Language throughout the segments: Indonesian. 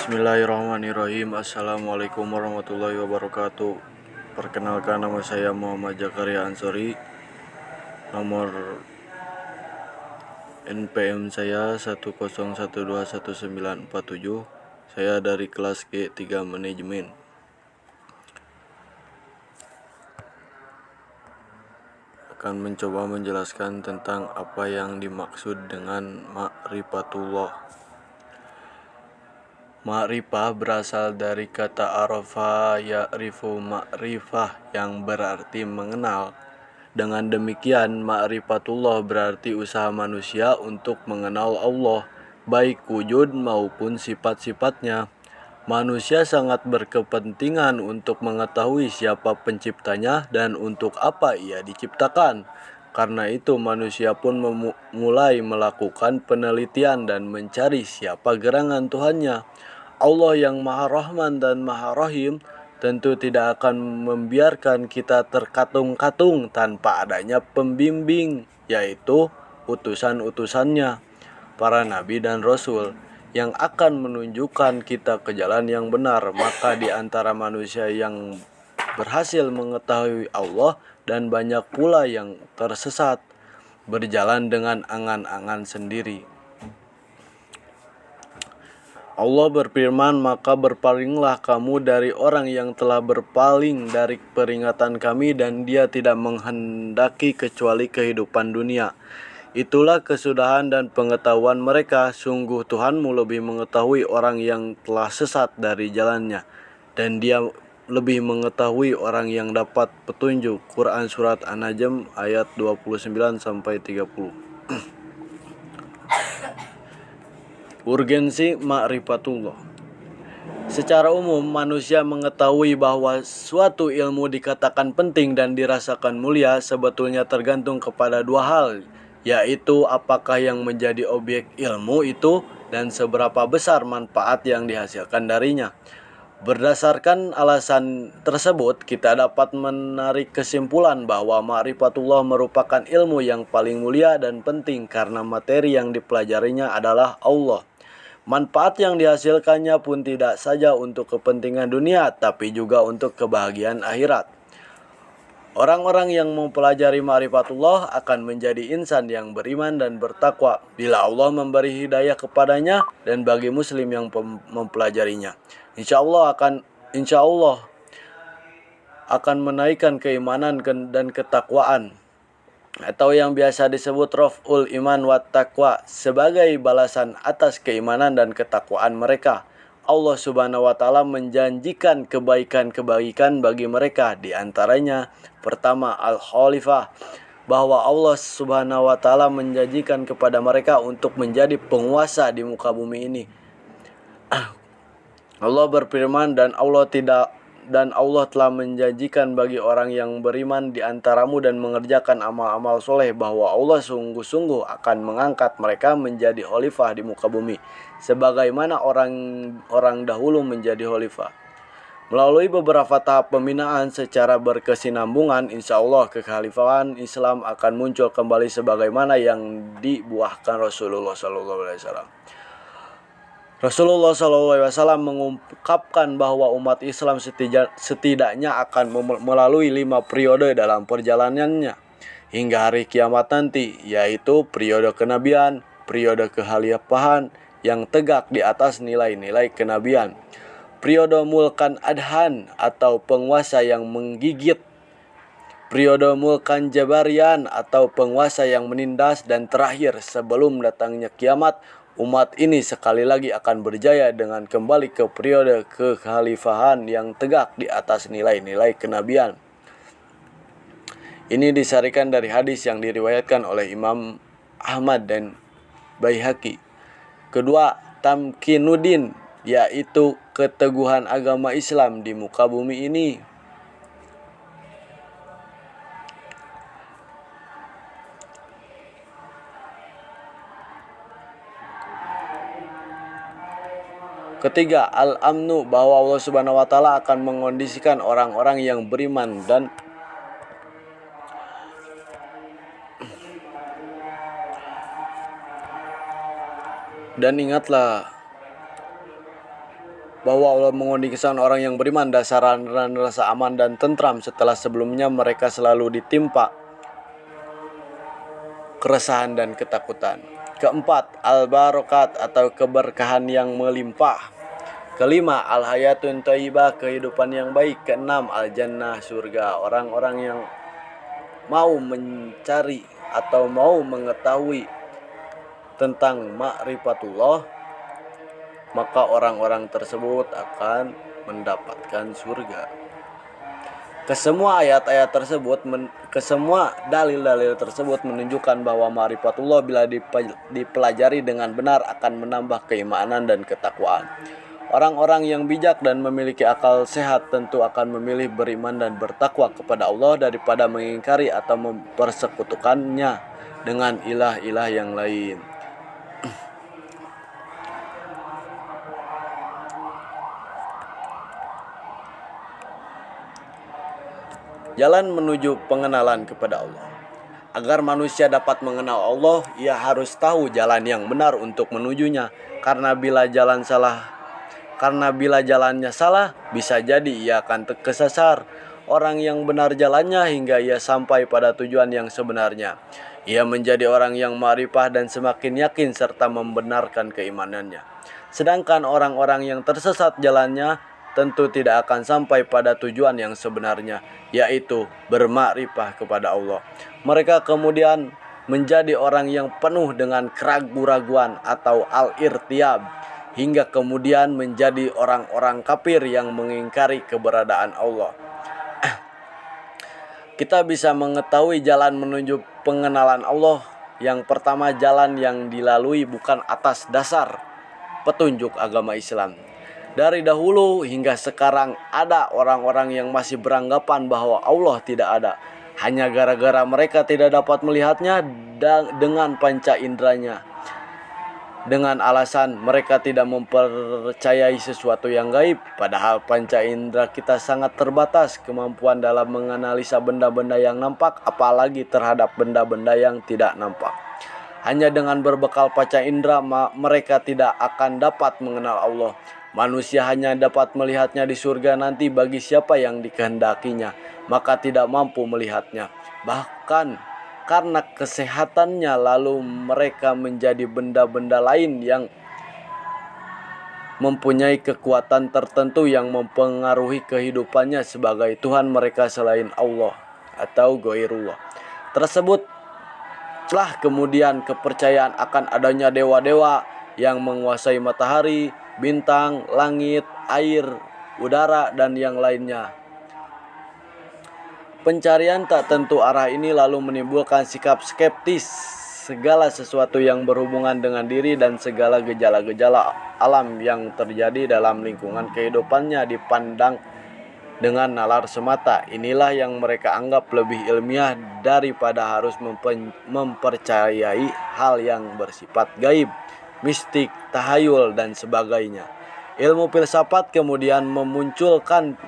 Bismillahirrahmanirrahim. Assalamualaikum warahmatullahi wabarakatuh. Perkenalkan, nama saya Muhammad Zakaria Ansori. Nomor NPM saya 101219197. Saya dari kelas G3 Manajemen. Akan mencoba menjelaskan tentang apa yang dimaksud dengan ma'rifatullah. Ma'rifah berasal dari kata arafa ya'rifu ma'rifah yang berarti mengenal. Dengan demikian, ma'rifatullah berarti usaha manusia untuk mengenal Allah, baik wujud maupun sifat-sifatnya. Manusia sangat berkepentingan untuk mengetahui siapa penciptanya dan untuk apa ia diciptakan. Karena itu manusia pun mulai melakukan penelitian dan mencari siapa gerangan Tuhannya. Allah yang Maha Rahman dan Maha Rahim tentu tidak akan membiarkan kita terkatung-katung tanpa adanya pembimbing, yaitu utusan-utusannya, para nabi dan rasul, yang akan menunjukkan kita ke jalan yang benar. Maka di antara manusia yang berhasil mengetahui Allah dan banyak pula yang tersesat, berjalan dengan angan-angan sendiri. Allah berfirman, maka berpalinglah kamu dari orang yang telah berpaling dari peringatan kami dan dia tidak menghendaki kecuali kehidupan dunia. Itulah kesudahan dan pengetahuan mereka. Sungguh Tuhanmu lebih mengetahui orang yang telah sesat dari jalannya, dan dia lebih mengetahui orang yang dapat petunjuk. Quran Surat An-Najm ayat 29-30. Urgensi ma'rifatullah. Secara umum, manusia mengetahui bahwa suatu ilmu dikatakan penting dan dirasakan mulia sebetulnya tergantung kepada dua hal, yaitu apakah yang menjadi objek ilmu itu dan seberapa besar manfaat yang dihasilkan darinya. Berdasarkan alasan tersebut, kita dapat menarik kesimpulan bahwa ma'rifatullah merupakan ilmu yang paling mulia dan penting karena materi yang dipelajarinya adalah Allah. Manfaat yang dihasilkannya pun tidak saja untuk kepentingan dunia, tapi juga untuk kebahagiaan akhirat. Orang-orang yang mempelajari ma'rifatullah akan menjadi insan yang beriman dan bertakwa bila Allah memberi hidayah kepadanya dan bagi muslim yang mempelajarinya. Insya Allah akan menaikkan keimanan dan ketakwaan, atau yang biasa disebut raf'ul iman wa taqwa, sebagai balasan atas keimanan dan ketakwaan mereka. Allah Subhanahu wa taala menjanjikan kebaikan-kebaikan bagi mereka, di antaranya pertama al-khalifah, bahwa Allah Subhanahu wa taala menjanjikan kepada mereka untuk menjadi penguasa di muka bumi ini. Allah berfirman, dan Allah telah menjanjikan bagi orang yang beriman di antaramu dan mengerjakan amal-amal soleh bahwa Allah sungguh-sungguh akan mengangkat mereka menjadi khalifah di muka bumi, sebagaimana orang dahulu menjadi khalifah. Melalui beberapa tahap pembinaan secara berkesinambungan, insya Allah kekhalifahan Islam akan muncul kembali sebagaimana yang dibuahkan Rasulullah SAW. Rasulullah SAW mengungkapkan bahwa umat Islam setidaknya akan melalui 5 periode dalam perjalanannya hingga hari kiamat nanti, yaitu periode kenabian, periode kekhalifahan yang tegak di atas nilai-nilai kenabian, periode mulkan adhan atau penguasa yang menggigit, periode mulkan jabarian atau penguasa yang menindas, dan terakhir sebelum datangnya kiamat, umat ini sekali lagi akan berjaya dengan kembali ke periode kekhalifahan yang tegak di atas nilai-nilai kenabian. Ini disarikan dari hadis yang diriwayatkan oleh Imam Ahmad dan Baihaqi. Kedua, tamkinuddin, yaitu keteguhan agama Islam di muka bumi ini. Ketiga, al-amnu, bahwa Allah Subhanahu wa taala akan mengondisikan orang-orang yang beriman dan ingatlah bahwa Allah mengondisikan orang yang beriman dasaran rasa aman dan tentram setelah sebelumnya mereka selalu ditimpa keresahan dan ketakutan. Keempat, al-barokat atau keberkahan yang melimpah. Kelima, al-hayatun thayyibah, kehidupan yang baik. Keenam, al-jannah, surga. Orang-orang yang mau mencari atau mau mengetahui tentang ma'rifatullah, maka orang-orang tersebut akan mendapatkan surga. Kesemua ayat-ayat tersebut, kesemua dalil-dalil tersebut menunjukkan bahwa ma'rifatullah bila dipelajari dengan benar akan menambah keimanan dan ketakwaan. Orang-orang yang bijak dan memiliki akal sehat tentu akan memilih beriman dan bertakwa kepada Allah daripada mengingkari atau mempersekutukannya dengan ilah-ilah yang lain. Jalan menuju pengenalan kepada Allah. Agar manusia dapat mengenal Allah, ia harus tahu jalan yang benar untuk menujunya. Karena bila jalannya salah, bisa jadi ia akan kesasar. Orang yang benar jalannya hingga ia sampai pada tujuan yang sebenarnya. Ia menjadi orang yang ma'rifah dan semakin yakin serta membenarkan keimanannya. Sedangkan orang-orang yang tersesat jalannya tentu tidak akan sampai pada tujuan yang sebenarnya, yaitu bermakrifah kepada Allah. Mereka kemudian menjadi orang yang penuh dengan keraguan-raguan atau al-irtiyab, hingga kemudian menjadi orang-orang kafir yang mengingkari keberadaan Allah. Kita bisa mengetahui jalan menuju pengenalan Allah. Yang pertama, jalan yang dilalui bukan atas dasar petunjuk agama Islam. Dari dahulu hingga sekarang ada orang-orang yang masih beranggapan bahwa Allah tidak ada. Hanya gara-gara mereka tidak dapat melihatnya dengan panca inderanya. Dengan alasan mereka tidak mempercayai sesuatu yang gaib. Padahal panca indera kita sangat terbatas kemampuan dalam menganalisa benda-benda yang nampak, apalagi terhadap benda-benda yang tidak nampak. Hanya dengan berbekal panca indera mereka tidak akan dapat mengenal Allah. Manusia hanya dapat melihatnya di surga nanti bagi siapa yang dikehendakinya, maka tidak mampu melihatnya. Bahkan karena kesehatannya lalu mereka menjadi benda-benda lain yang mempunyai kekuatan tertentu yang mempengaruhi kehidupannya sebagai Tuhan mereka selain Allah atau Ghairullah. Tersebutlah kemudian kepercayaan akan adanya dewa-dewa yang menguasai matahari, bintang, langit, air, udara, dan yang lainnya. Pencarian tak tentu arah ini lalu menimbulkan sikap skeptis segala sesuatu yang berhubungan dengan diri dan segala gejala-gejala alam yang terjadi dalam lingkungan kehidupannya dipandang dengan nalar semata. Inilah yang mereka anggap lebih ilmiah daripada harus mempercayai hal yang bersifat gaib, mistik, tahayul, dan sebagainya. Ilmu filsafat kemudian memunculkan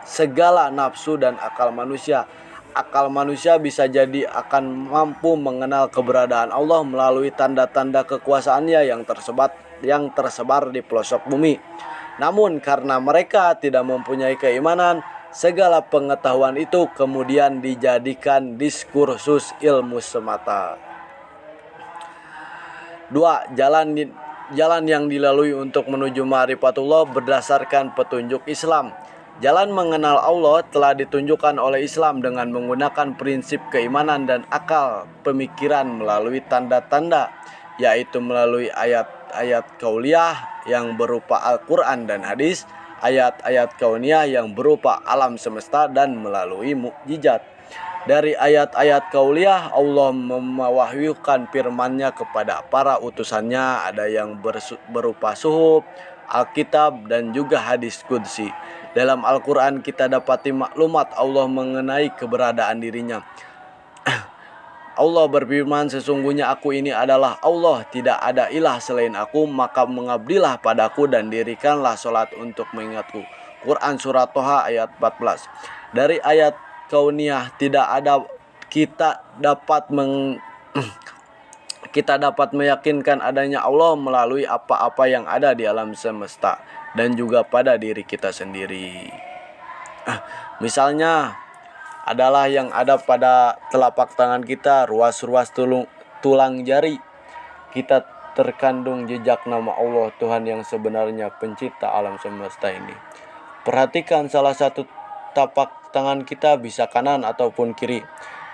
segala nafsu dan akal manusia. Akal manusia bisa jadi akan mampu mengenal keberadaan Allah melalui tanda-tanda kekuasaannya yang tersebar di pelosok bumi. Namun karena mereka tidak mempunyai keimanan, segala pengetahuan itu kemudian dijadikan diskursus ilmu semata. 2. Jalan yang dilalui untuk menuju ma'rifatullah berdasarkan petunjuk Islam. Jalan mengenal Allah telah ditunjukkan oleh Islam dengan menggunakan prinsip keimanan dan akal pemikiran melalui tanda-tanda, yaitu melalui ayat-ayat kauliyah yang berupa Al-Quran dan hadis, ayat-ayat kauniyah yang berupa alam semesta, dan melalui mukjizat. Dari ayat-ayat kauliyah, Allah mewahyukan firman-Nya kepada para utusannya, ada yang berupa suhuf, Alkitab, dan juga hadis qudsi. Dalam Al-Quran kita dapati maklumat Allah mengenai keberadaan dirinya. Allah berfirman, sesungguhnya aku ini adalah Allah, tidak ada ilah selain aku, maka mengabdilah padaku dan dirikanlah sholat untuk mengingatku. Quran Surat Toha ayat 14. Dari ayat kauniyah tidak ada kita dapat kita dapat meyakinkan adanya Allah melalui apa-apa yang ada di alam semesta dan juga pada diri kita sendiri. Misalnya adalah yang ada pada telapak tangan kita, ruas-ruas tulang jari. Kita terkandung jejak nama Allah, Tuhan yang sebenarnya pencipta alam semesta ini. Perhatikan salah satu tapak tangan kita, bisa kanan ataupun kiri.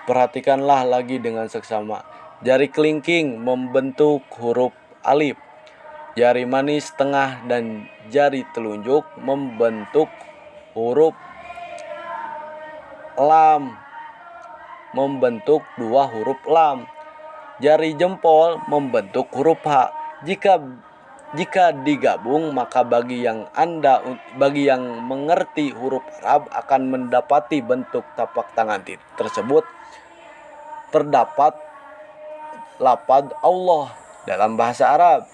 Perhatikanlah lagi dengan seksama. Jari kelingking membentuk huruf alif. Jari manis tengah dan jari telunjuk membentuk huruf lam, membentuk dua huruf lam. Jari jempol membentuk huruf H. Jika digabung, maka bagi yang mengerti huruf Arab akan mendapati bentuk tapak tangan tersebut terdapat lafaz Allah dalam bahasa Arab.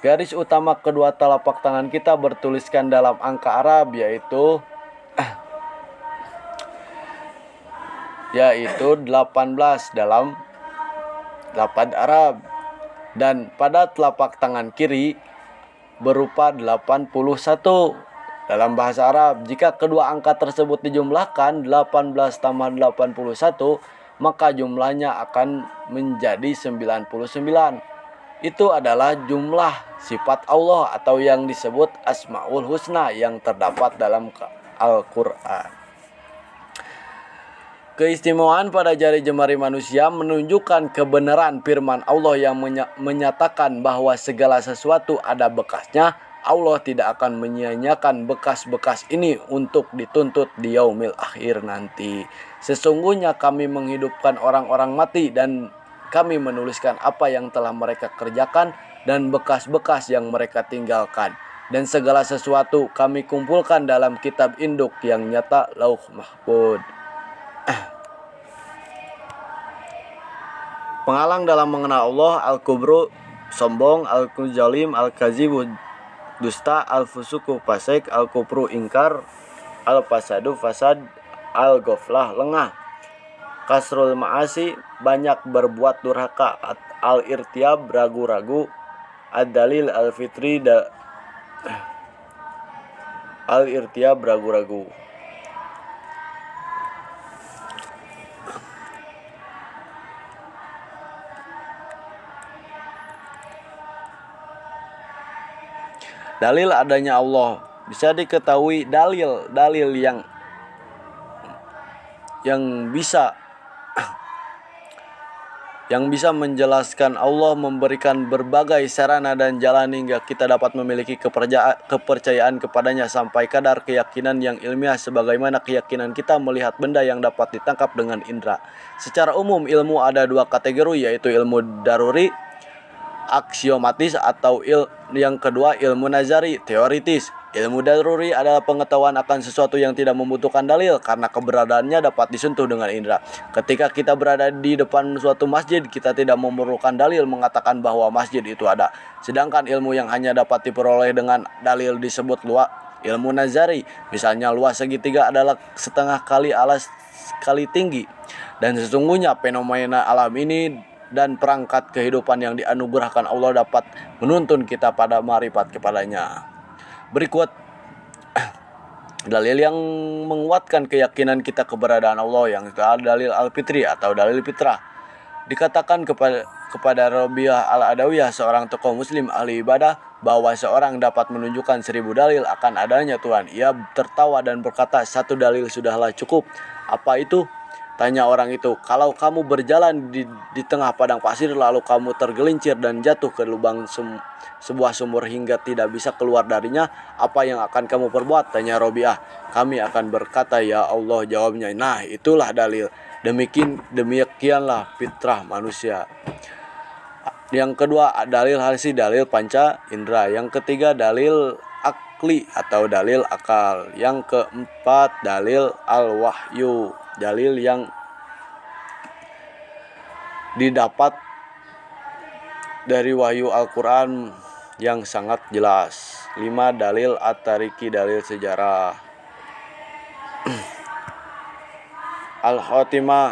Garis utama kedua telapak tangan kita bertuliskan dalam angka Arab yaitu 18 dalam lafaz Arab, dan pada telapak tangan kiri berupa 81 dalam bahasa Arab. Jika kedua angka tersebut dijumlahkan 18 tambah 81, maka jumlahnya akan menjadi 99. Itu adalah jumlah sifat Allah atau yang disebut Asmaul Husna yang terdapat dalam Al-Quran. Keistimewaan pada jari jemari manusia menunjukkan kebenaran firman Allah yang menyatakan bahwa segala sesuatu ada bekasnya. Allah tidak akan menyia-nyiakan bekas-bekas ini untuk dituntut di yaumil akhir nanti. Sesungguhnya kami menghidupkan orang-orang mati dan kami menuliskan apa yang telah mereka kerjakan dan bekas-bekas yang mereka tinggalkan. Dan segala sesuatu kami kumpulkan dalam kitab induk yang nyata, Lauh Mahfuz. Penghalang dalam mengenal Allah: Al-Kubru, sombong; Al-Zalim, Al-Kazibu, dusta; Al-Fusuku, fasik; Al-Kufru, ingkar; Al-Fasadu, fasad; Al-Ghaflah, lengah; Kasrul ma'asi, banyak berbuat durhaka; Al-Irtiab, ragu-ragu; Ad-Dalil, Al-Fitri, Al-Irtiab, ragu-ragu. Dalil adanya Allah bisa diketahui dalil yang bisa menjelaskan Allah, memberikan berbagai sarana dan jalan hingga kita dapat memiliki kepercayaan kepadanya sampai kadar keyakinan yang ilmiah sebagaimana keyakinan kita melihat benda yang dapat ditangkap dengan indera. Secara umum ilmu ada dua kategori, yaitu ilmu daruri aksiomatis atau yang kedua ilmu nazari teoritis. Ilmu daruri adalah pengetahuan akan sesuatu yang tidak membutuhkan dalil karena keberadaannya dapat disentuh dengan indera. Ketika kita berada di depan suatu masjid, kita tidak memerlukan dalil mengatakan bahwa masjid itu ada. Sedangkan ilmu yang hanya dapat diperoleh dengan dalil disebut ilmu nazari. Misalnya luas segitiga adalah setengah kali alas kali tinggi. Dan sesungguhnya fenomena alam ini dan perangkat kehidupan yang dianugerahkan Allah dapat menuntun kita pada marifat kepadanya. Berikut dalil yang menguatkan keyakinan kita keberadaan Allah, yang dalil al-fitri atau dalil fitrah. Dikatakan kepada Rabi'ah al-Adawiyah, seorang tokoh muslim ahli ibadah, bahwa seorang dapat menunjukkan 1000 dalil akan adanya Tuhan. Ia tertawa dan berkata, 1 dalil sudahlah cukup. Apa itu? Tanya orang itu. Kalau kamu berjalan di tengah padang pasir lalu kamu tergelincir dan jatuh ke lubang sebuah sumur hingga tidak bisa keluar darinya, apa yang akan kamu perbuat? Tanya Rabi'ah. Kami akan berkata, ya Allah, jawabnya. Nah, itulah dalil. Demikianlah fitrah manusia. Yang kedua, dalil harsi, dalil panca indera. Yang ketiga, dalil akli atau dalil akal. Yang keempat, dalil al-wahyu, dalil yang didapat dari wahyu Al-Quran yang sangat jelas. 5. Dalil at-tariki, dalil sejarah. Al-Khotimah,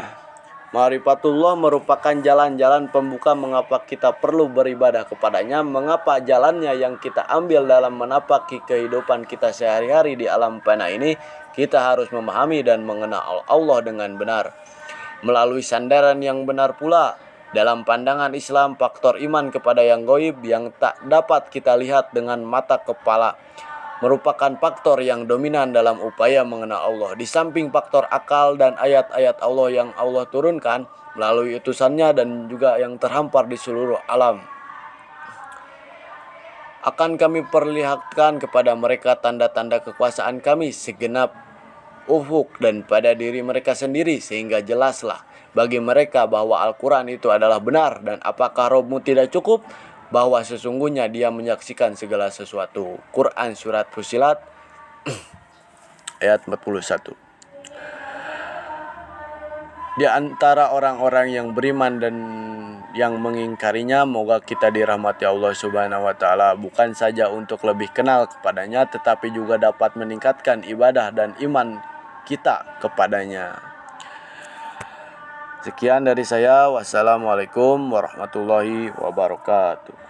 Ma'rifatullah merupakan jalan-jalan pembuka mengapa kita perlu beribadah kepadanya, mengapa jalannya yang kita ambil dalam menapaki kehidupan kita sehari-hari di alam fana ini. Kita harus memahami dan mengenal Allah dengan benar melalui sandaran yang benar pula. Dalam pandangan Islam, faktor iman kepada yang gaib yang tak dapat kita lihat dengan mata kepala merupakan faktor yang dominan dalam upaya mengenal Allah. Di samping faktor akal dan ayat-ayat Allah yang Allah turunkan melalui utusannya dan juga yang terhampar di seluruh alam, akan kami perlihatkan kepada mereka tanda-tanda kekuasaan kami segenap ufuk dan pada diri mereka sendiri, sehingga jelaslah bagi mereka bahwa Al-Quran itu adalah benar. Dan apakah Robmu tidak cukup bahwa sesungguhnya dia menyaksikan segala sesuatu. Quran Surat Fussilat ayat 41. Di antara orang-orang yang beriman dan yang mengingkarinya, moga kita dirahmati Allah Subhanahu wa taala, bukan saja untuk lebih kenal kepadanya tetapi juga dapat meningkatkan ibadah dan iman kita kepadanya. Sekian dari saya. Wassalamualaikum warahmatullahi wabarakatuh.